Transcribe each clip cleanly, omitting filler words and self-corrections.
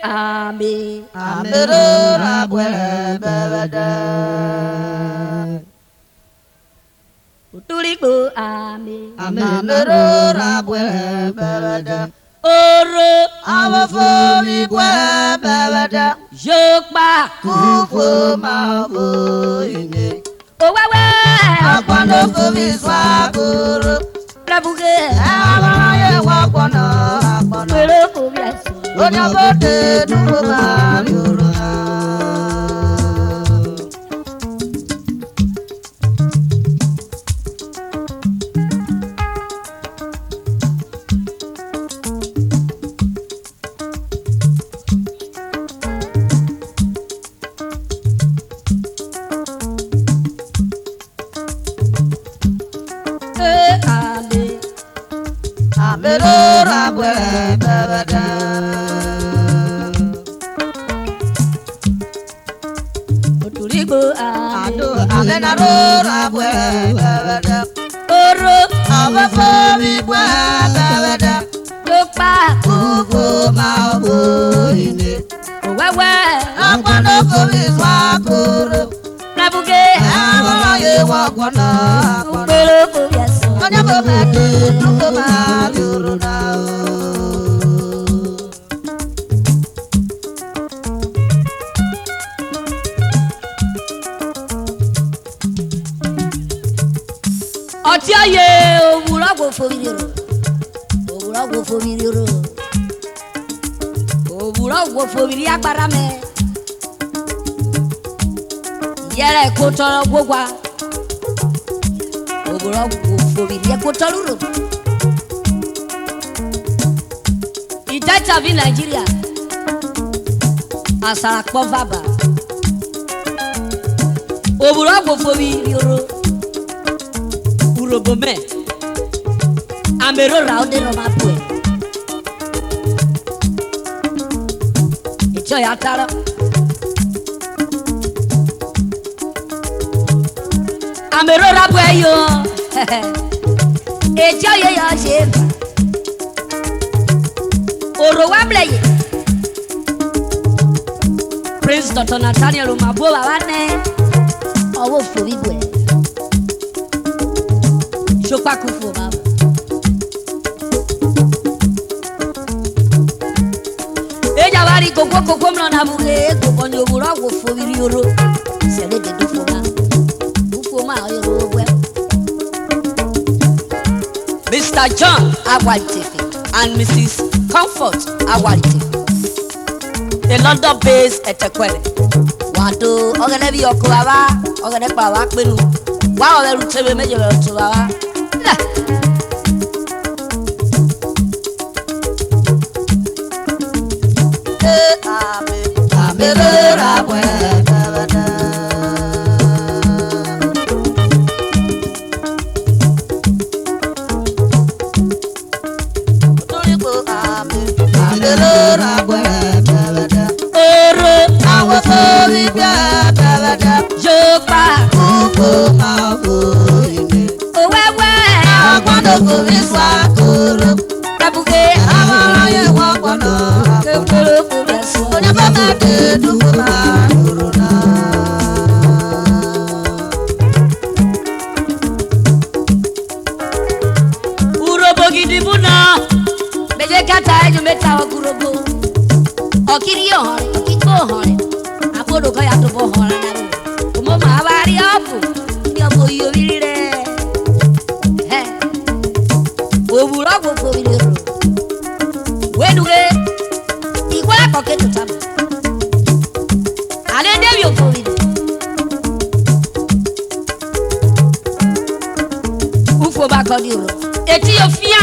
Ami Amero rabwe bebede. Utuliku ami Amero rabwe bebede. Oro Awafori bwe bebede. Jokba Kufu mabu ine. Owewe Akwano fumi swaguru. Rabuge Awaraye wakwana akwano. Wero kubyaso Onyabote numa yuruna. Ami Amero rabwe bebede. Utuliku ami Ado amenaro rabwe bebede. Oro Awafori bwe bebede. Jokba Kufu mabu ine. Owewe Akwano fumi swaguru. Rabuge Awaraye wakwana akwano. Wero kubyaso Onyabote numa yuruna. Ọtí ayé òwúrọ̀ kò fòmìnì rò òwúrọ̀ kò fòmìnì rò òwúrọ̀ kò fòmìnì agbára mẹ́ yẹrẹ kó tọrọ gbogbo a òwúrọ̀ kò fòmìnì yẹ kó tọrọ rò ìdájà bí Nàìjíríà àsàràpọ̀ bàbà òwúrọ̀ kò fòmìnì rò. Urobome Amero raude no mapue Echo ya tara Amero rabwe yo Echo ye yo sheba Oro wableye Prince Dr. Nathaniel Umabo bawane Owo fobibwe Jokba kufu baba Eja bari koko mlona buge koko nyobura wo fobiri yoro sele de dufoma yoro we Mr. John Awalitefe and Mrs. Comfort Awalitefe a London-based etekwele wado ogene bi oko baba ogene pa wa penu wa o beru tebe meje beru to baba Amero rabwe bebede. Amero rabwe bebede. Oro Awafori bwe bebede. Jokba Kufu mabu ine. Owewe Akwano fumi swaguru. Rabuge Awaraye wakwana akwano. Wero kubyaso Onyabote numa yuruna. Urobo gidi buna Beje kata eju meta wa kurobo Okiri yohore, okiko hore Apodo kaya tobo hora nabu Umo mawari opu Nyobo yovirire Oburo go fobiri ro Weduge Ikwala koke tutamu Alende bi ofobiri Ufo bakodi ro Eti ofia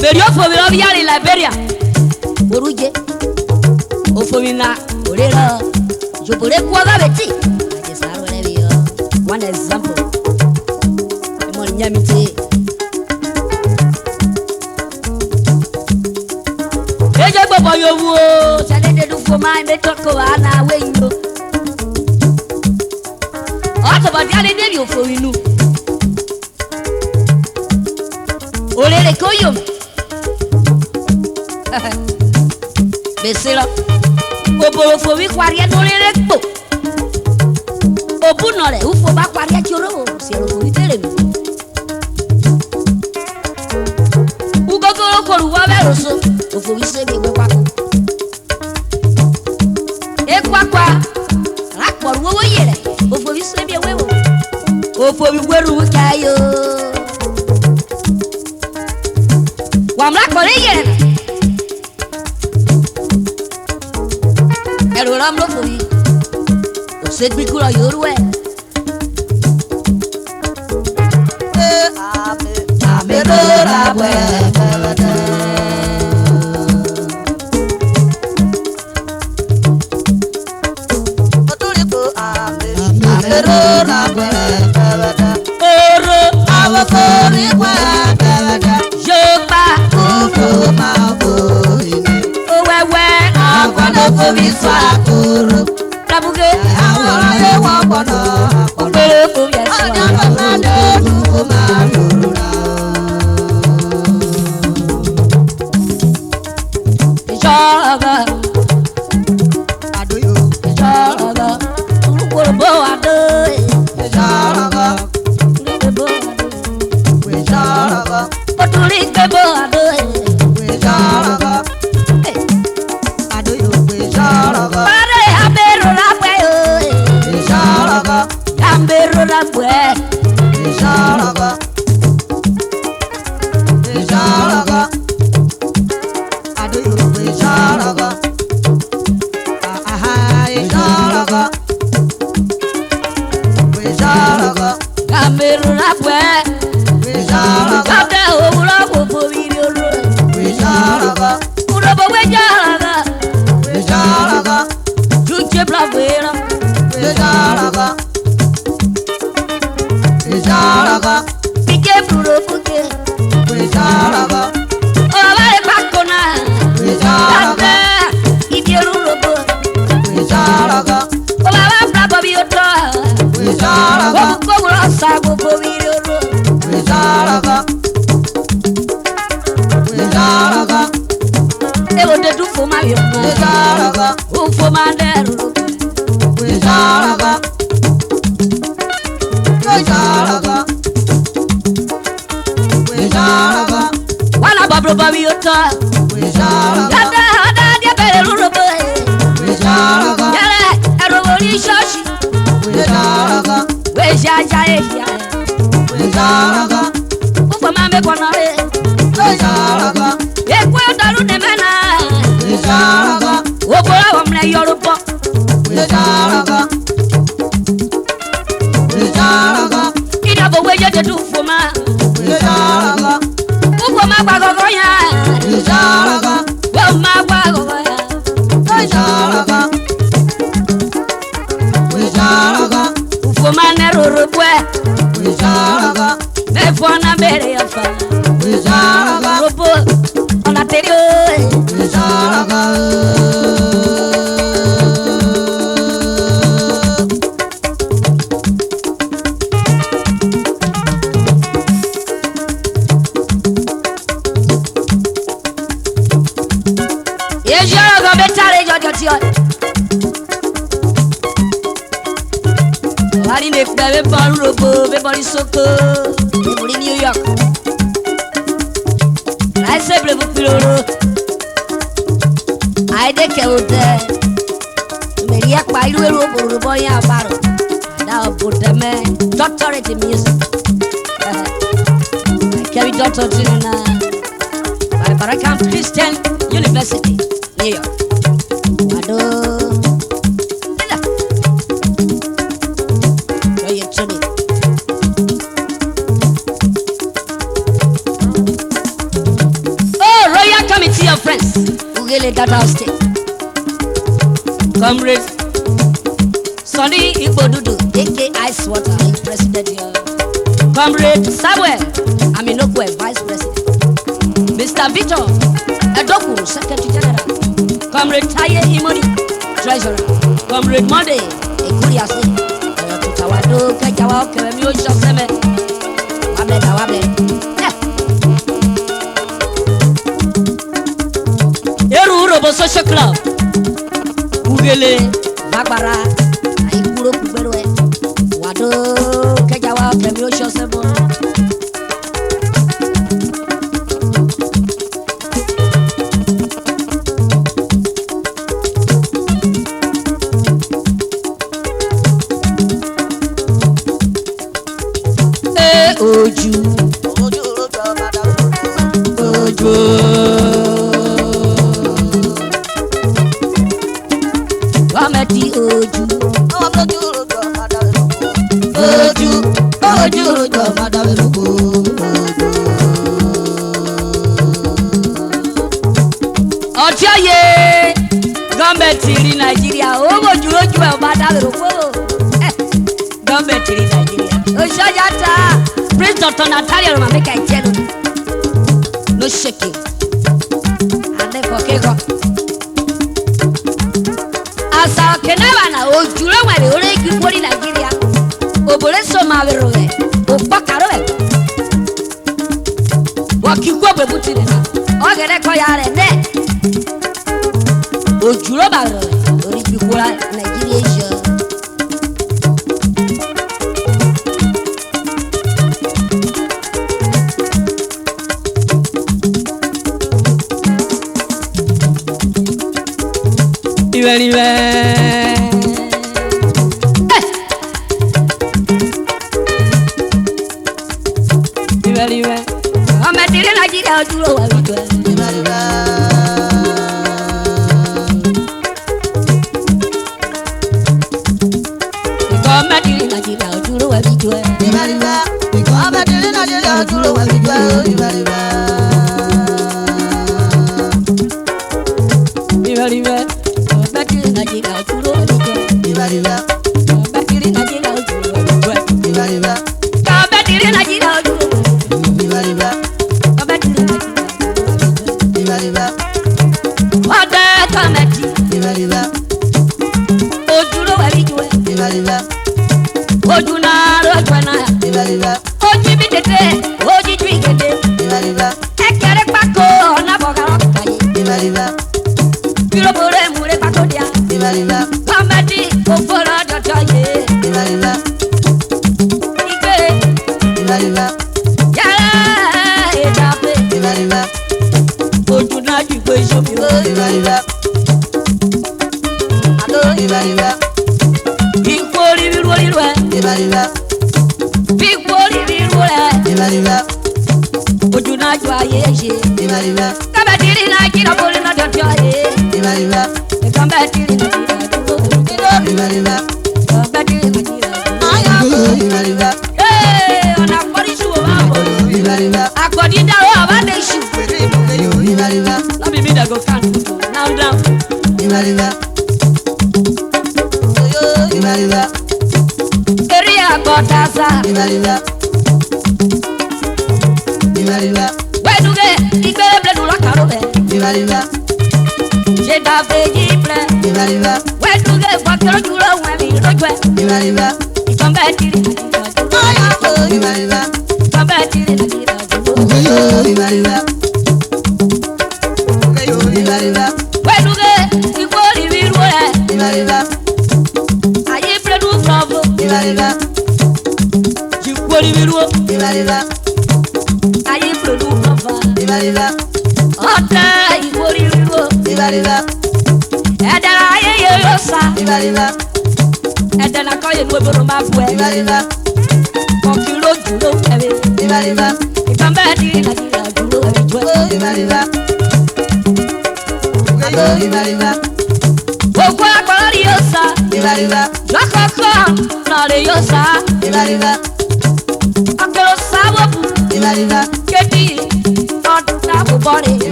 Beri ofobiri obi yari Liberia Oruje Ofomina Orera Jobore kwa beti Ajesaro lebiyo One example Emori nyamite Eje gbogbo yowu o Sẹlẹ́dẹ̀ dúfo máa ń bẹ́tọ́kọ̀ wà náà wéyìn o Ọ̀tọ̀bọ̀dí alẹ́dẹ̀rì òfò inú Òrèrè kó yòm Besira. Obolo fo wi kwaria no rere gbo. Obuno re ufo ba kwaria joro si ro wi tere mi. Ugogoro koru wa be roso. Ofo wi se be kwa. Ekwakwa. Rakor wo yere. Ofo wi se be wewo. Ofo wi weru kayo. Wamra kore yere. Ero ramlo fobi. O segbi kura yorwe. Ame do rabwe. Otoriko ame do rabwe. Oro awakori kwa. Jopa ofo ma ofo. Fobi swakuru Kabuge Awara ye wakono Mbele fobi ya swakuru Dufu marura Icharaga Adoyo Icharaga Urubo adoy Icharaga Urubo adoy Icharaga Otulike bo adoy Icharaga Pare abero la bue Isharaga Ambero la bue Isharaga Isharaga Adoyo Isharaga Aha Isharaga Isharaga Ambero la bue Isharaga Kabe owura popo video Isharaga Urobo wejaraga Isharaga Juche blavera Isharaga Isharaga Pike puro puke Isharaga Ovale pakona Isharaga Ibieru robo Isharaga Ovale brabo bioto Isharaga Kogura sago po video Isharaga Isharaga Ewo de du fo ma yo Isharaga Ufo manderu Isharaga Isharaga Isharaga Wana babro babi yota Isharaga Yada hada dia beru robo Isharaga Yale erowori shoshi Isharaga Wejaja ehia Isharaga Ufo mame kwanare Isharaga Ekwe daru nemena Isharaga Obora wamle yoruba Isharaga Isharaga Idabo weje de du foma Isharaga Ufoma gba gogo ya Isharaga Woma gba gogo ya Isharaga Isharaga Ufoma neroro bwe Isharaga Mefona bere ya fa Isharaga Robo Ona terio Isharaga Isharaga betale jojo Wali ne febe bon robo be boli soko be boli New York I say blebu piloro I de ke ode Meri akpa iru eru oboro bo yan abaro da obodo me doctorate in music I carry doctorate in by Baraka Christian University New York Wado Ila Oye choni Oh Royal Committee of Friends Ugele Data State Comrade Sonny Igbodudu aka Ice Water President here Comrade Samuel Aminokwe Vice President Mr. Victor Edoku Secretary General Comrade Taye Imoni Treasurer Comrade Monday Ekuriase Tutawado Kejawa Okewemi Oshoseme Wabeda Wabeda Obo Social Club. Ugele, Bagbara, Aikuro Kuberwe, Wado, Kejawa, Kemio Shosebo. Oju, Wameti Oju, Ojoye, gọọmenti iri Nigeria, Oju Madaloko, gọọmenti iri Nigeria, Oshojata, Prince Dr. Natalia make a jello, no shaking, and then for Keko. Asa Kenavana, Oju, when they only keep in Nigeria, Oboleso Mavero, Opakaro, what you go with Putin, or get a coyar and then Oju Robaro, or if you go Nigeria. I'm a dear Nigeria, you know what we do. I'm a dear Nigeria, you know what we do. I'm a dear Nigeria, you know what we do.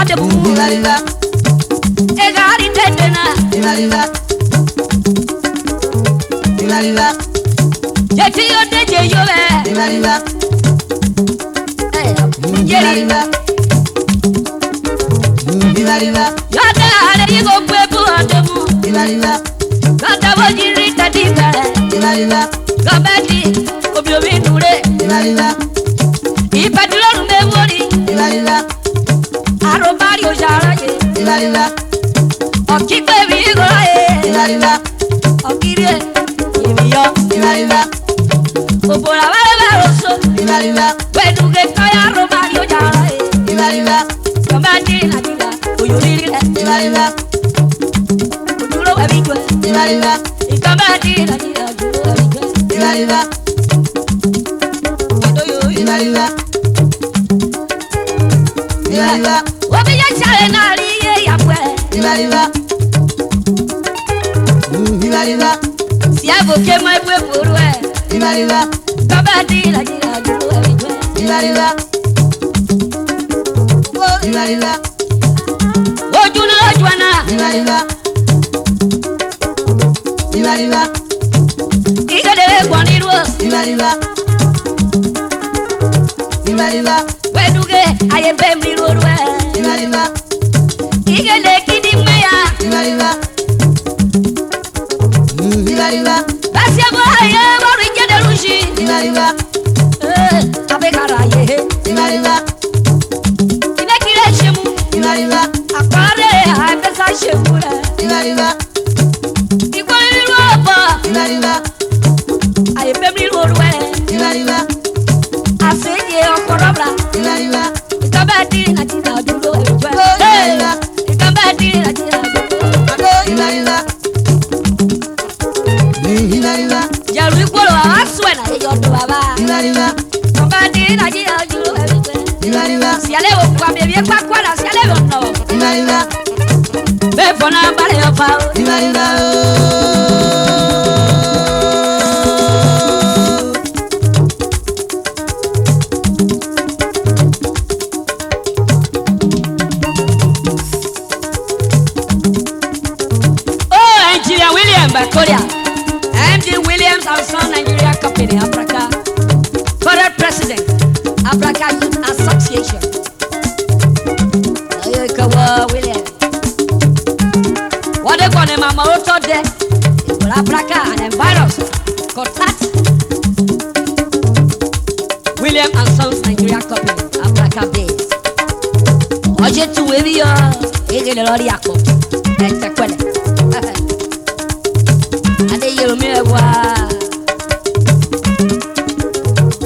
de bu. Egari tendena. Jeti yo de je yo be. Yeri. Yo de ale yi go pe bu ande mu. Gada wo jiri tadi bare. Gabadi obi obi nure. Ipadilo me wori. Arobari o jara ye. Okigbe mi go ye. Okire imiyo. Obora baba roso. Weduge kaya arobari o jara ye. Gabadi na dira oyori le. Ojuro abijwe. Gabadi na dira ojuro abijwe. Obi ya chale na riye ya pwe. Si avoke mo ebwe buru e. Gabadi la jira juru abijwe. Ojuna ojwana. Igede kwaniru. Weduge aye bemri rorwe. Igede kidi meya. Basi abo aye wari jede rushi. Abekara ye. Inekire shemu. Akare abesa shemura. Ikwani roba. Aye bemri rorwe. Asenye okorobra. Ikabadi na jira duro ejwe. Ikabadi na jira duro. Jaru ikworo aswe na eyodo baba. Ikabadi na jira duro ejwe. Siale wo kwa bebie kwa kwala siale wo no. Befona bare opa. Korea, MD Williams and Son Nigeria Company, Africa, current president, Africa Youth Association. Williams. What they call him, I'm also there. For Africa and virus, contact Williams and Sons Nigeria Company, Africa based. Oje tu webi yo, ege le lori yako, etekwele.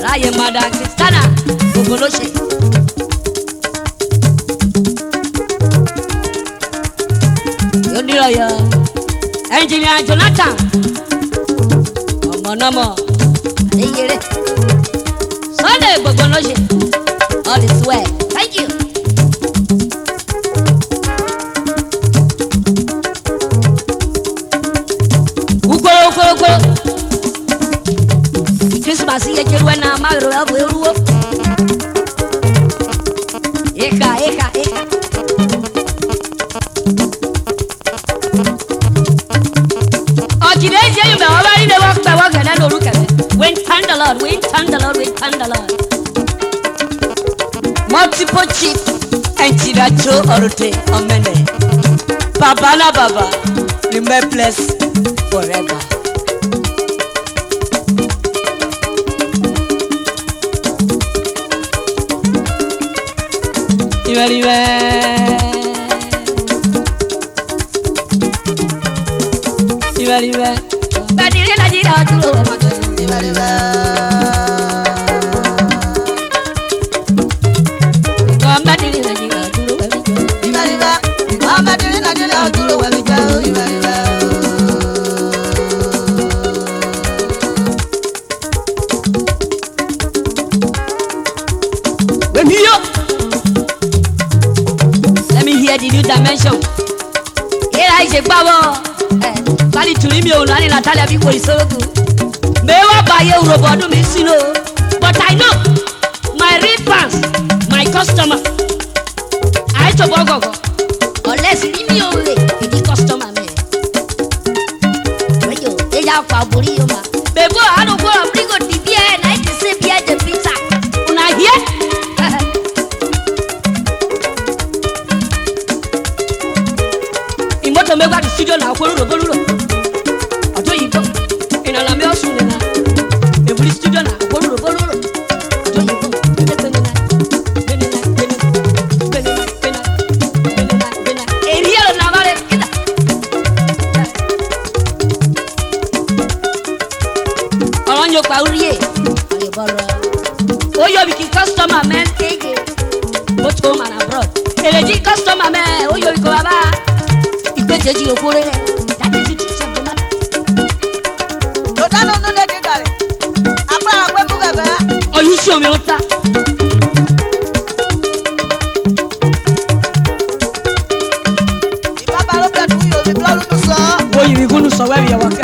Raye Madam Christiana Ogoloshe. Yodiro yo Engineer Jonathan Omonomo Adeyere Sunday Ogoloshe. All is well. Thank you. Christmas ye kirwe na magro abu eruwo. Eka. Ojideje yumbe obari de work na no look at it. Win thank the Lord. Multiple chief and Chiracho Orote Omene. Baba na Baba, remain blessed forever. Iba. Badire na jira duro Iba. Badire na jira duro Iba. Badire na jira duro Iba. Let me hear the new dimension. Here I say, Baba. Bali tulimi onani Natalia biko isorogu. Mewa baye urobodu misino. But I know my real fans, my customer. I to bogo. Unless you me away, the customer me. When you they are for buri ma. Bebo I don't go and bring go the beer and I say beer the pizza. Una here? Imoto me gba the studio na akoruro boluro. Ojo yi go. Ina la me osun na. Every studio na akoruro boluro. Ojo yi go. Oh, you be customer man, take it. Both home and abroad. Elegy customer man, oh, you go about. You pay you for it. That is it. But I don't know that you got it. Oh, you show me what that. If I look at you, the blood to saw. Oh, you going to survive your work.